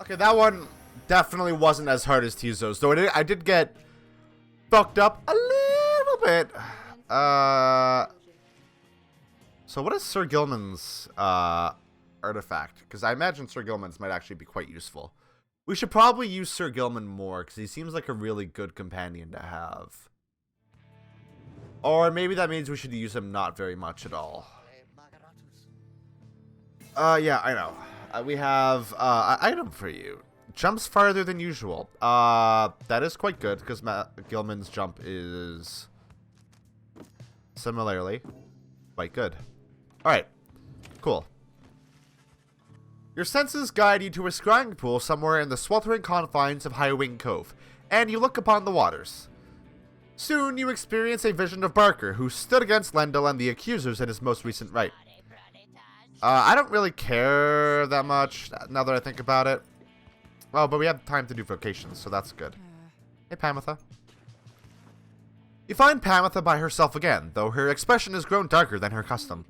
Okay, that one definitely wasn't as hard as Tizo's, though I did get fucked up a little bit. So what is Sir Gilman's artifact? Because I imagine Sir Gilman's might actually be quite useful. We should probably use Sir Gilman more, because he seems like a really good companion to have. Or maybe that means we should use him not very much at all. Yeah, I know. We have an item for you. Jumps farther than usual. That is quite good, because Gilman's jump is similarly quite good. Alright, cool. Your senses guide you to a scrying pool somewhere in the sweltering confines of Highwing Cove, and you look upon the waters. Soon you experience a vision of Barker, who stood against Lendl and the accusers in his most recent right. I don't really care that much, now that I think about it. Oh, but we have time to do vocations, so that's good. Hey, Pamitha. You find Pamitha by herself again, though her expression has grown darker than her custom.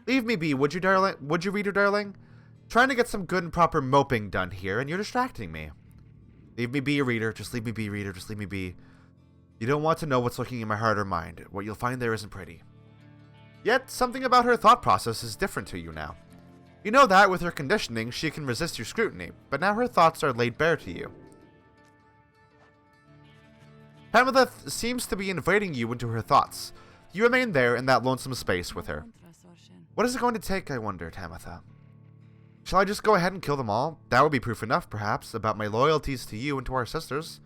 Leave me be, would you, darling? Would you, reader darling? Trying to get some good and proper moping done here, and you're distracting me. Leave me be, reader. Just leave me be, reader. Just leave me be. You don't want to know what's lurking in my heart or mind. What you'll find there isn't pretty. Yet, something about her thought process is different to you now. You know that, with her conditioning, she can resist your scrutiny, but now her thoughts are laid bare to you. Pamitha seems to be inviting you into her thoughts. You remain there in that lonesome space with her. What is it going to take, I wonder, Tamitha? Shall I just go ahead and kill them all? That would be proof enough, perhaps, about my loyalties to you and to our sisters.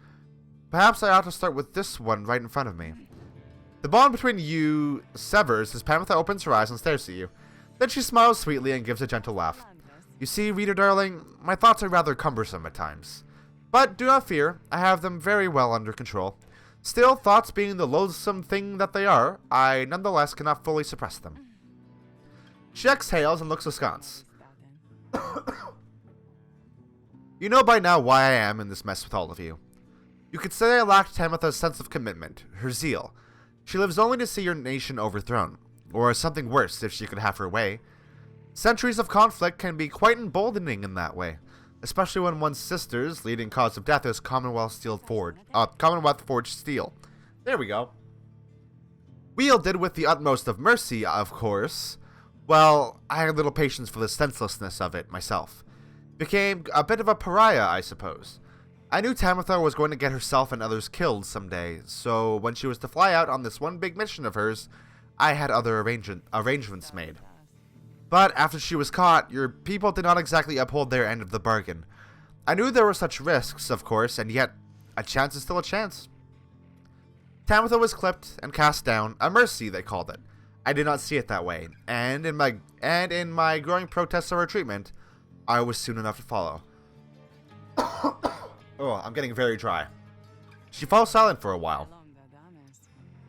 Perhaps I ought to start with this one right in front of me. The bond between you severs as Pamitha opens her eyes and stares at you. Then she smiles sweetly and gives a gentle laugh. You see, reader darling, my thoughts are rather cumbersome at times. But do not fear, I have them very well under control. Still, thoughts being the loathsome thing that they are, I nonetheless cannot fully suppress them. She exhales and looks askance. You know by now why I am in this mess with all of you. You could say I lacked Tamitha's sense of commitment, her zeal. She lives only to see your nation overthrown, or something worse if she could have her way. Centuries of conflict can be quite emboldening in that way, especially when one's sister's leading cause of death is Commonwealth forged steel. There we go. Wielded with the utmost of mercy, of course. Well, I had little patience for the senselessness of it myself. Became a bit of a pariah, I suppose. I knew Tamitha was going to get herself and others killed someday, so when she was to fly out on this one big mission of hers, I had other arrangements made. But after she was caught, your people did not exactly uphold their end of the bargain. I knew there were such risks, of course, and yet a chance is still a chance. Tamitha was clipped and cast down, a mercy they called it. I did not see it that way, and in my growing protests of her treatment, I was soon enough to follow. Oh, I'm getting very dry. She falls silent for a while.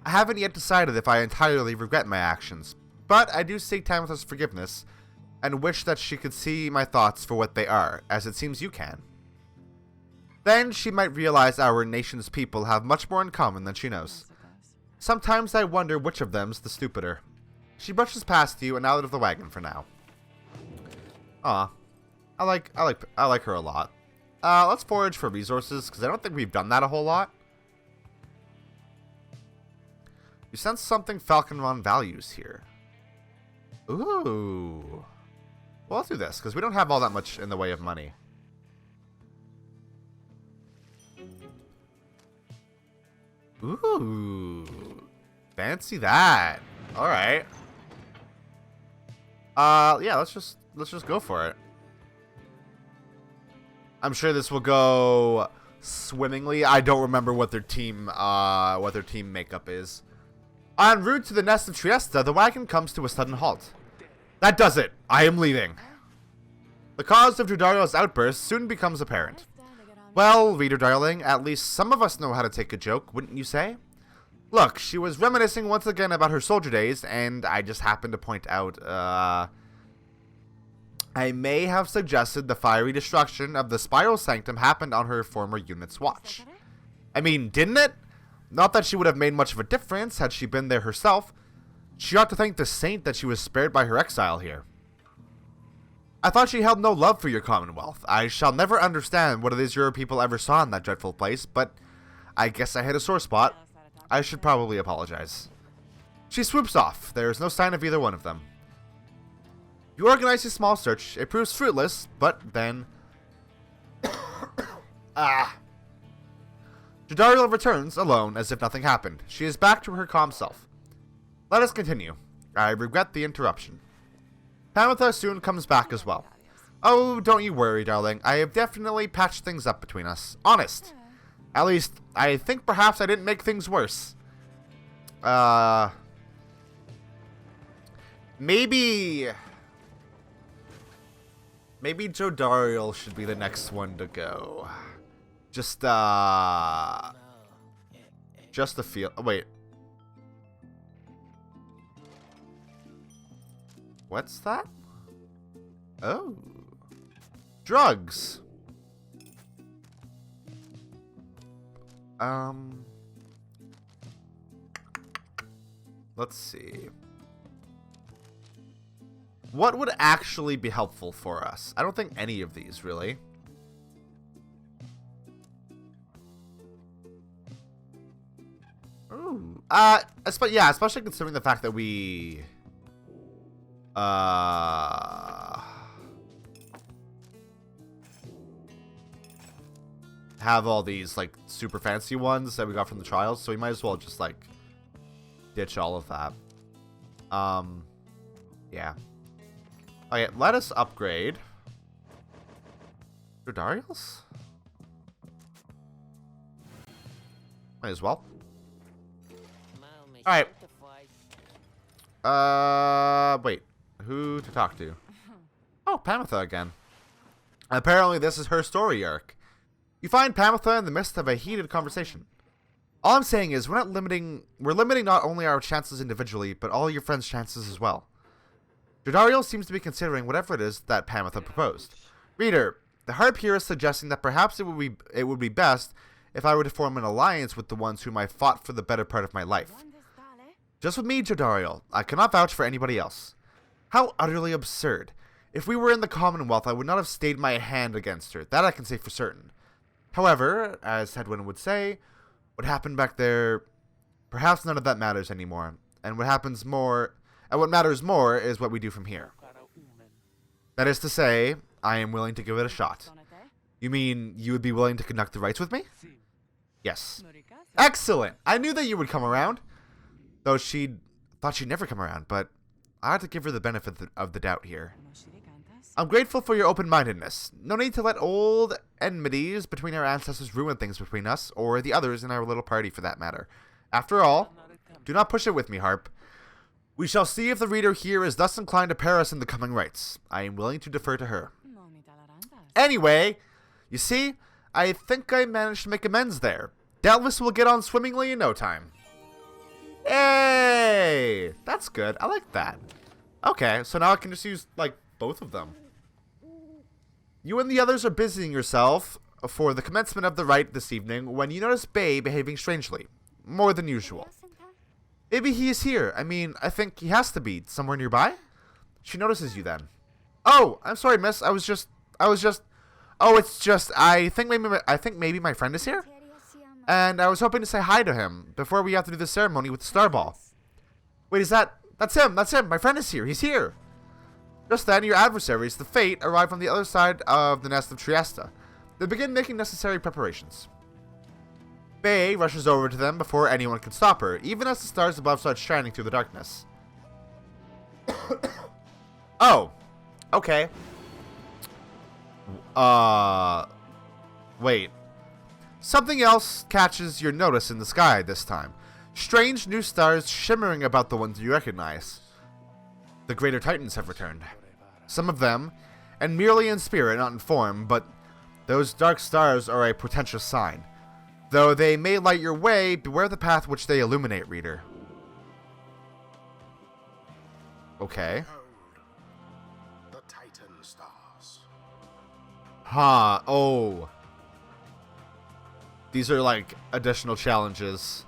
I haven't yet decided if I entirely regret my actions, but I do seek Tamitha's forgiveness, and wish that she could see my thoughts for what they are, as it seems you can. Then she might realize our nation's people have much more in common than she knows. Sometimes I wonder which of them's the stupider. She brushes past you and out of the wagon for now. Aw, I like her a lot. Let's forage for resources, because I don't think we've done that a whole lot. You sense something Falconron values here. Ooh. Well, let's do this, because we don't have all that much in the way of money. Ooh. Fancy that. Alright. Yeah, let's just go for it. I'm sure this will go swimmingly. I don't remember what their team makeup is. En route to the nest of Trieste, the wagon comes to a sudden halt. That does it. I am leaving. The cause of Drudario's outburst soon becomes apparent. Well, reader darling, at least some of us know how to take a joke, wouldn't you say? Look, she was reminiscing once again about her soldier days, and I just happened to point out, I may have suggested the fiery destruction of the Spiral Sanctum happened on her former unit's watch. I mean, didn't it? Not that she would have made much of a difference had she been there herself. She ought to thank the saint that she was spared by her exile here. I thought she held no love for your commonwealth. I shall never understand what it is your people ever saw in that dreadful place, but I guess I hit a sore spot. I should probably apologize. She swoops off. There is no sign of either one of them. You organize a small search. It proves fruitless, but then... Jadariel returns, alone, as if nothing happened. She is back to her calm self. Let us continue. I regret the interruption. Pamitha soon comes back as well. Oh, don't you worry, darling. I have definitely patched things up between us. Honest. At least, I think perhaps I didn't make things worse. Maybe Jodariel should be the next one to go. Just a feel. Oh, wait. What's that? Oh. Drugs. Let's see. What would actually be helpful for us? I don't think any of these, really. Ooh. Especially considering the fact that we... have all these, like, super fancy ones that we got from the trials, so we might as well just, like, ditch all of that. Yeah. Okay, let us upgrade. Darius? Might as well. Alright. Wait. Who to talk to? Oh, Pamitha again. Apparently this is her story arc. You find Pamitha in the midst of a heated conversation. All I'm saying is we're limiting not only our chances individually, but all your friends' chances as well. Jodariel seems to be considering whatever it is that Pamitha proposed. Reader, the harp here is suggesting that perhaps it would be best if I were to form an alliance with the ones whom I fought for the better part of my life. Just with me, Jodariel. I cannot vouch for anybody else. How utterly absurd. If we were in the Commonwealth, I would not have stayed my hand against her. That I can say for certain. However, as Hedwin would say, what happened back there, perhaps none of that matters anymore. And what matters more is what we do from here. That is to say, I am willing to give it a shot. You mean you would be willing to conduct the rites with me? Yes. Excellent! I knew that you would come around. Though she thought she'd never come around, but I had to give her the benefit of the doubt here. I'm grateful for your open-mindedness. No need to let old enmities between our ancestors ruin things between us, or the others in our little party for that matter. After all, do not push it with me, Harp. We shall see if the reader here is thus inclined to pair us in the coming rites. I am willing to defer to her. Anyway, you see, I think I managed to make amends there. Delvis will get on swimmingly in no time. Hey! That's good. I like that. Okay, so now I can just use, like, both of them. You and the others are busying yourself for the commencement of the rite this evening when you notice Bay behaving strangely. More than usual. Maybe he is here. I mean, I think he has to be. Somewhere nearby? She notices you then. Oh, I'm sorry, miss. I think maybe my friend is here? And I was hoping to say hi to him before we have to do the ceremony with the star ball. Wait, that's him, my friend is here, he's here. Just then, your adversaries, the Fate, arrive from the other side of the nest of Trieste. They begin making necessary preparations. Bay rushes over to them before anyone can stop her, even as the stars above start shining through the darkness. Oh, okay. Wait. Something else catches your notice in the sky this time. Strange new stars shimmering about the ones you recognize. The greater titans have returned. Some of them, and merely in spirit, not in form, but those dark stars are a portentous sign. Though they may light your way, beware the path which they illuminate, reader. Okay. The Titan stars. Huh, oh. These are like additional challenges.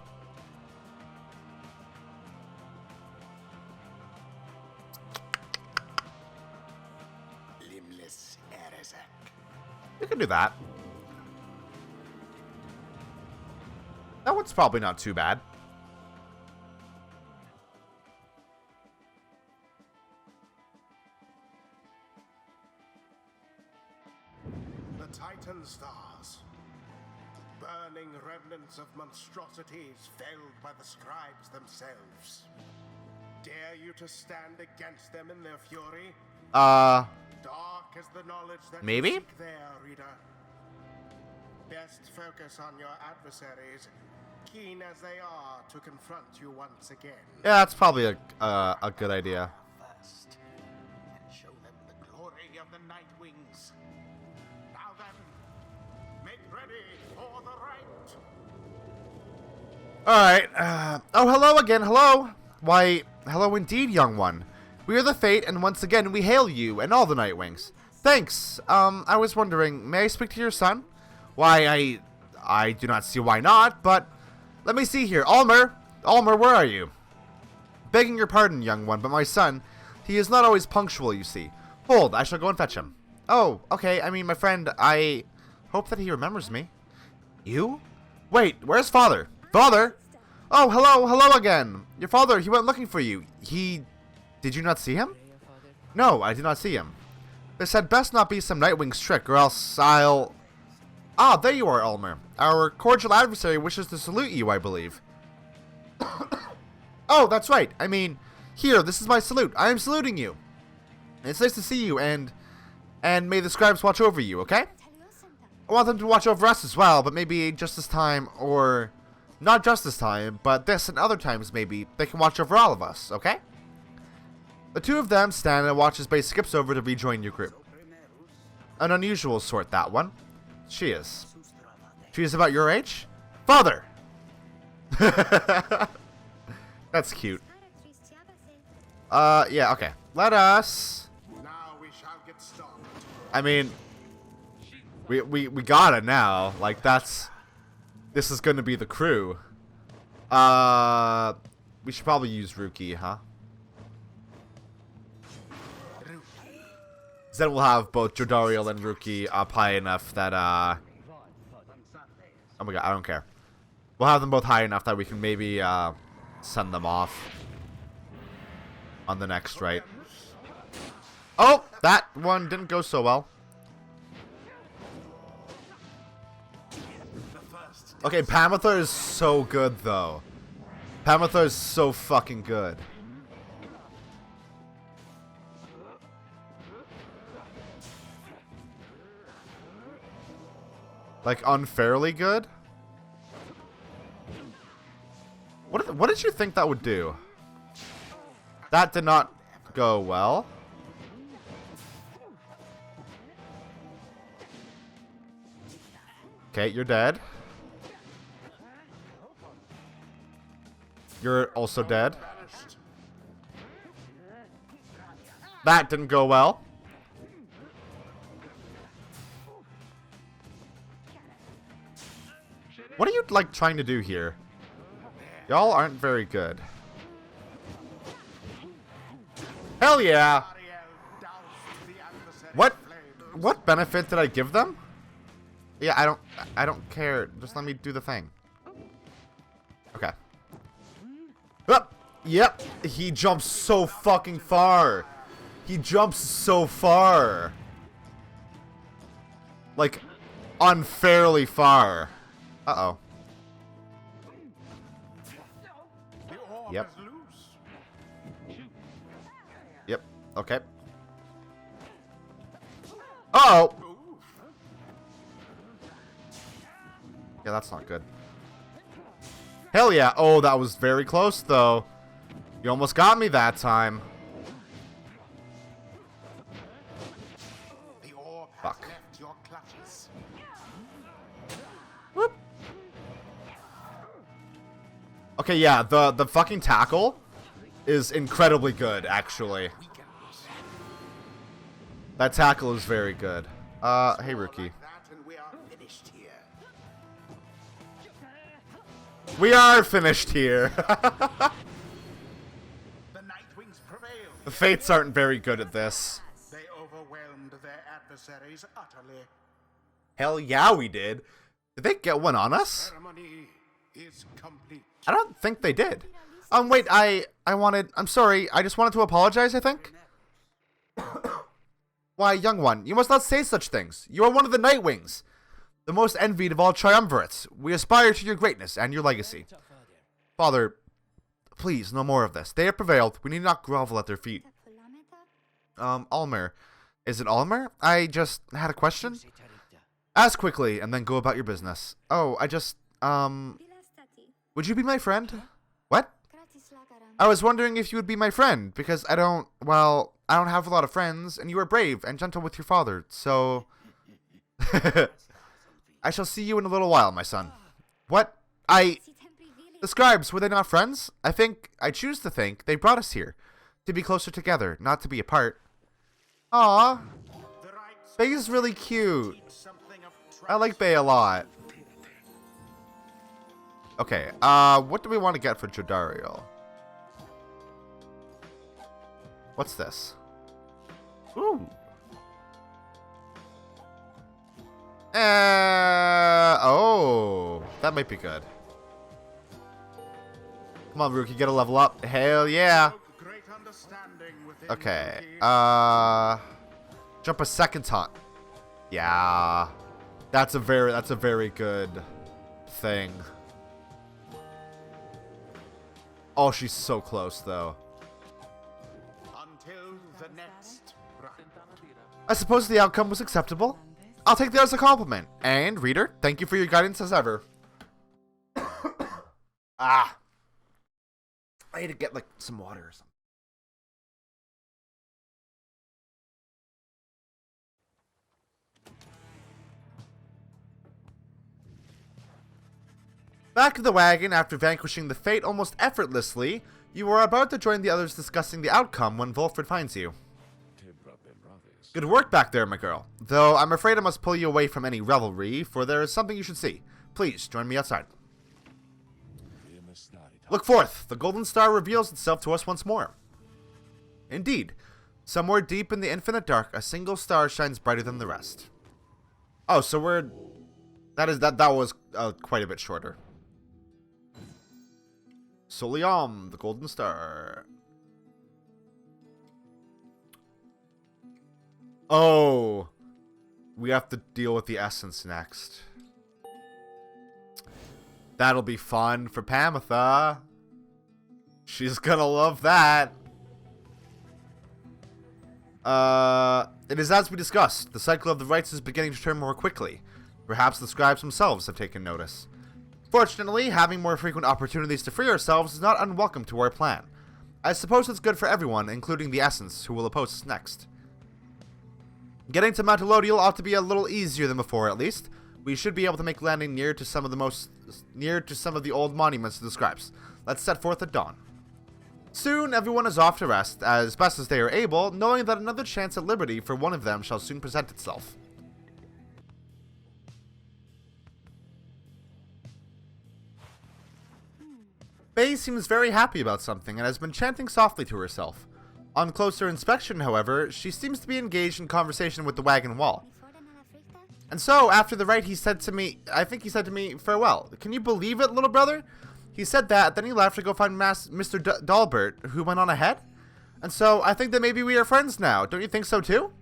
You can do that. That one's probably not too bad. The Titan stars. Burning remnants of monstrosities felled by the scribes themselves. Dare you to stand against them in their fury? Dark is the knowledge that maybe? you seek there, reader. Best focus on your adversaries, keen as they are to confront you once again. Yeah, that's probably a good idea. First, and show them the glory of the Night Wings. Now then, make ready for the right. Alright, oh, hello again, hello! Why, hello indeed, young one. We are the Fate, and once again we hail you and all the Nightwings. Thanks, I was wondering, may I speak to your son? Why, I do not see why not, but let me see here. Almer, where are you? Begging your pardon, young one, but my son, he is not always punctual, you see. Hold, I shall go and fetch him. Oh, okay, I mean, my friend, I hope that he remembers me. You? Wait, where's father? Father? Oh, hello again. Your father, he went looking for you. Did you not see him? No, I did not see him. This had best not be some Nightwing's trick, or else I'll... Ah, there you are, Ulmer. Our cordial adversary wishes to salute you, I believe. Oh, that's right. I mean, here, this is my salute. I am saluting you. It's nice to see you, and may the scribes watch over you, okay? I want them to watch over us as well, but maybe just this time, or... Not just this time, but this and other times maybe, they can watch over all of us, okay? The two of them stand and watch as Base skips over to rejoin your group. An unusual sort, that one. She is. She is about your age? Father! That's cute. Yeah, okay. Let us... Now we shall get started. I mean... We got it now. Like, that's... This is gonna be the crew. We should probably use Ruki, huh? Then we'll have both Jodariel and Ruki up high enough that, oh my god, I don't care. We'll have them both high enough that we can maybe, send them off on the next right. Oh! That one didn't go so well. Okay, Pamitha is so good, though. Pamitha is so fucking good. Like, unfairly good? What did you think that would do? That did not go well. Okay, you're dead. You're also dead. That didn't go well. What are you, like, trying to do here? Y'all aren't very good. Hell yeah! What benefit did I give them? Yeah, I don't care. Just let me do the thing. Okay. Oh, yep. He jumps so fucking far. He jumps so far. Like, unfairly far. Uh-oh. Yep. Yep. Okay. Uh-oh. Yeah, that's not good. Hell yeah. Oh, that was very close, though. You almost got me that time. Fuck. Whoop. Okay, yeah, the fucking tackle is incredibly good, actually. That tackle is very good. Hey, Rookie. We are finished here. The Fates aren't very good at this. They overwhelmed their adversaries utterly. Hell yeah, we did. Did they get one on us? Ceremony is complete. I don't think they did. Wait, I'm sorry, I just wanted to apologize, I think? Why, young one, you must not say such things. You are one of the Nightwings, the most envied of all triumvirates. We aspire to your greatness and your legacy. Father, please, no more of this. They have prevailed. We need not grovel at their feet. Almer. Is it Almer? I just had a question. Ask quickly, and then go about your business. Oh, would you be my friend? What? I was wondering if you would be my friend, because I don't have a lot of friends, and you are brave and gentle with your father, so... I shall see you in a little while, my son. What? The scribes, were they not friends? I choose to think they brought us here, to be closer together, not to be apart. Aww. Bay is really cute. I like Bay a lot. Okay, what do we want to get for Jodariel? What's this? Ooh. Oh, that might be good. Come on, Rookie, get a level up. Hell yeah. Okay, jump a second taunt. Yeah. That's a very good thing. Oh, she's so close though. Until the next round. I suppose the outcome was acceptable. I'll take that as a compliment. And reader, thank you for your guidance as ever. I need to get like some water or something. Back in the wagon, after vanquishing the fate almost effortlessly, you are about to join the others discussing the outcome when Volfred finds you. Good work back there, my girl. Though I'm afraid I must pull you away from any revelry, for there is something you should see. Please, join me outside. Look forth! The golden star reveals itself to us once more. Indeed, somewhere deep in the infinite dark, a single star shines brighter than the rest. Oh, so that was quite a bit shorter. Soliam, the golden star. Oh, we have to deal with the essence next. That'll be fun for Pamitha. She's gonna love that. It is as we discussed. The cycle of the rites is beginning to turn more quickly. Perhaps the scribes themselves have taken notice. Fortunately, having more frequent opportunities to free ourselves is not unwelcome to our plan. I suppose it's good for everyone, including the Essence, who will oppose us next. Getting to Mount Elodial ought to be a little easier than before, at least. We should be able to make landing near to some of the old monuments to the scribes. Let's set forth at dawn. Soon, everyone is off to rest, as best as they are able, knowing that another chance at liberty for one of them shall soon present itself. Bay seems very happy about something and has been chanting softly to herself. On closer inspection, however, she seems to be engaged in conversation with the wagon wall. And so, after the rite, I think he said to me, farewell. Can you believe it, little brother? He said that, then he left to go find Mr. Dalbert, who went on ahead. And so, I think that maybe we are friends now. Don't you think so too?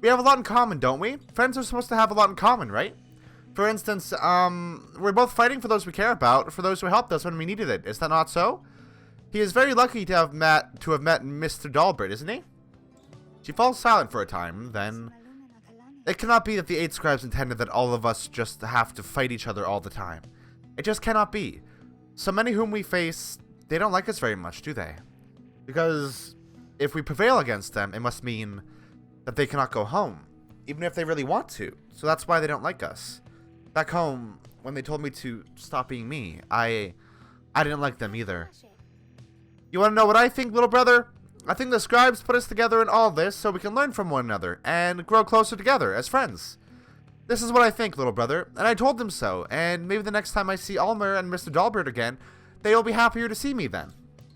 We have a lot in common, don't we? Friends are supposed to have a lot in common, right? For instance, we're both fighting for those we care about, for those who helped us when we needed it. Is that not so? He is very lucky to have met Mr. Dalbert, isn't he? She falls silent for a time, then... It cannot be that the 8 scribes intended that all of us just have to fight each other all the time. It just cannot be. So many whom we face, they don't like us very much, do they? Because if we prevail against them, it must mean that they cannot go home, even if they really want to. So that's why they don't like us. Back home, when they told me to stop being me, I didn't like them either. You want to know what I think, little brother? I think the scribes put us together in all this so we can learn from one another and grow closer together as friends. This is what I think, little brother, and I told them so, and maybe the next time I see Almer and Mr. Dalbert again, they will be happier to see me then.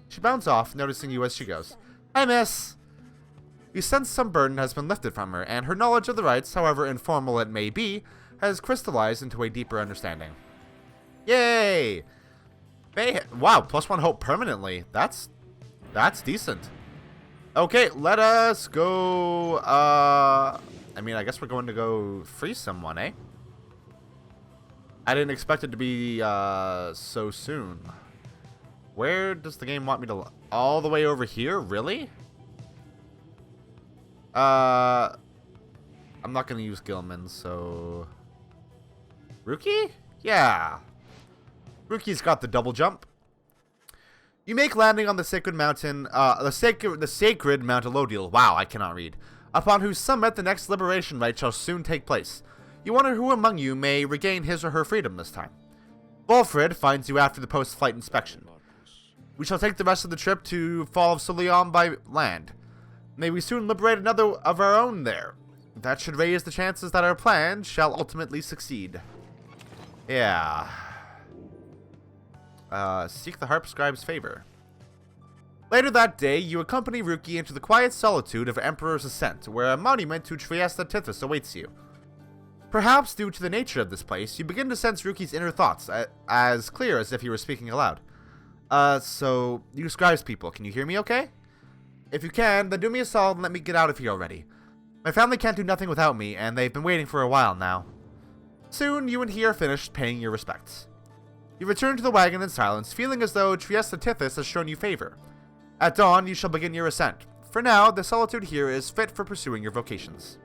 She bounds off, noticing you as she goes. Hi, miss. You sense some burden has been lifted from her, and her knowledge of the rites, however informal it may be, has crystallized into a deeper understanding. Yay! Wow, +1 hope permanently. That's decent. Okay, let us go, I mean, I guess we're going to go free someone, eh? I didn't expect it to be, so soon. Where does the game want me to... All the way over here? Really? I'm not going to use Gilman, so... Rookie? Yeah. Rookie's got the double jump. You make landing on the sacred mountain, the sacred Mount Elodil. Wow, I cannot read. Upon whose summit the next liberation rite shall soon take place. You wonder who among you may regain his or her freedom this time. Wolfred finds you after the post-flight inspection. We shall take the rest of the trip to Fall of Solion by land. May we soon liberate another of our own there. That should raise the chances that our plan shall ultimately succeed. Yeah. Seek the harp scribe's favor. Later that day, you accompany Rookie into the quiet solitude of Emperor's Ascent, where a monument to Trieste Tithys awaits you. Perhaps due to the nature of this place, you begin to sense Rookie's inner thoughts, as clear as if he were speaking aloud. So, you scribes people, can you hear me okay? If you can, then do me a solid and let me get out of here already. My family can't do nothing without me, and they've been waiting for a while now. Soon, you and he are finished paying your respects. You return to the wagon in silence, feeling as though Trieste Tithys has shown you favor. At dawn, you shall begin your ascent. For now, the solitude here is fit for pursuing your vocations.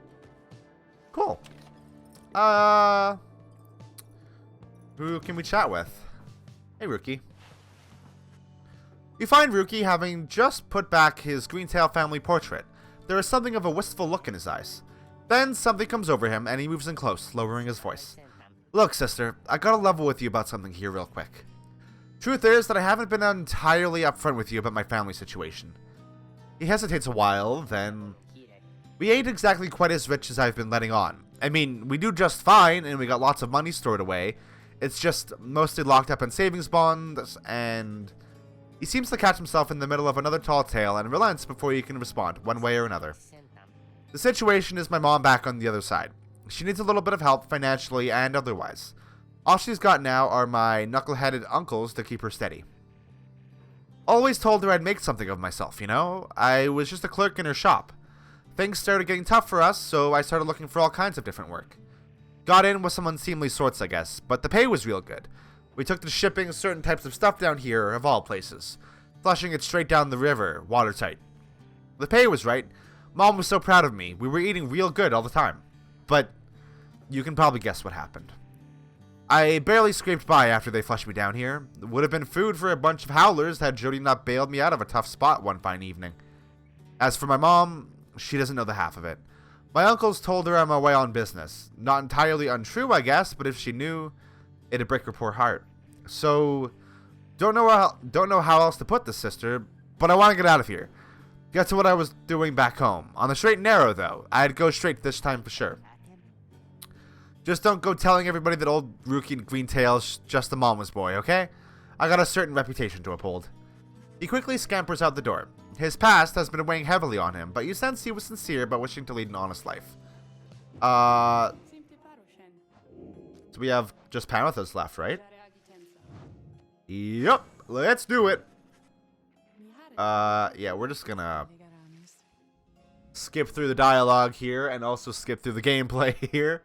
Cool. Who can we chat with? Hey, Rookie. You find Rookie having just put back his Greentail family portrait. There is something of a wistful look in his eyes. Then something comes over him, and he moves in close, lowering his voice. Look, sister, I gotta level with you about something here real quick. Truth is that I haven't been entirely upfront with you about my family situation. He hesitates a while, then... We ain't exactly quite as rich as I've been letting on. I mean, we do just fine, and we got lots of money stored away. It's just mostly locked up in savings bonds, and... He seems to catch himself in the middle of another tall tale and relents before he can respond, one way or another. The situation is my mom back on the other side. She needs a little bit of help financially and otherwise. All she's got now are my knuckle-headed uncles to keep her steady. Always told her I'd make something of myself, you know? I was just a clerk in her shop. Things started getting tough for us, so I started looking for all kinds of different work. Got in with some unseemly sorts, I guess, but the pay was real good. We took to shipping certain types of stuff down here, of all places. Flushing it straight down the river, watertight. The pay was right. Mom was so proud of me. We were eating real good all the time. But you can probably guess what happened. I barely scraped by after they flushed me down here. It would have been food for a bunch of howlers had Jody not bailed me out of a tough spot one fine evening. As for my mom, she doesn't know the half of it. My uncles told her I'm away on business. Not entirely untrue, I guess, but if she knew, it'd break her poor heart. So, don't know how else to put this, sister, but I want to get out of here. Get to what I was doing back home. On the straight and narrow, though. I'd go straight this time for sure. Just don't go telling everybody that old Rookie Greentail's just a mama's boy, okay? I got a certain reputation to uphold. He quickly scampers out the door. His past has been weighing heavily on him, but you sense he was sincere about wishing to lead an honest life. So we have just Panathos left, right? Yep, let's do it. Yeah, we're just gonna skip through the dialogue here and also skip through the gameplay here.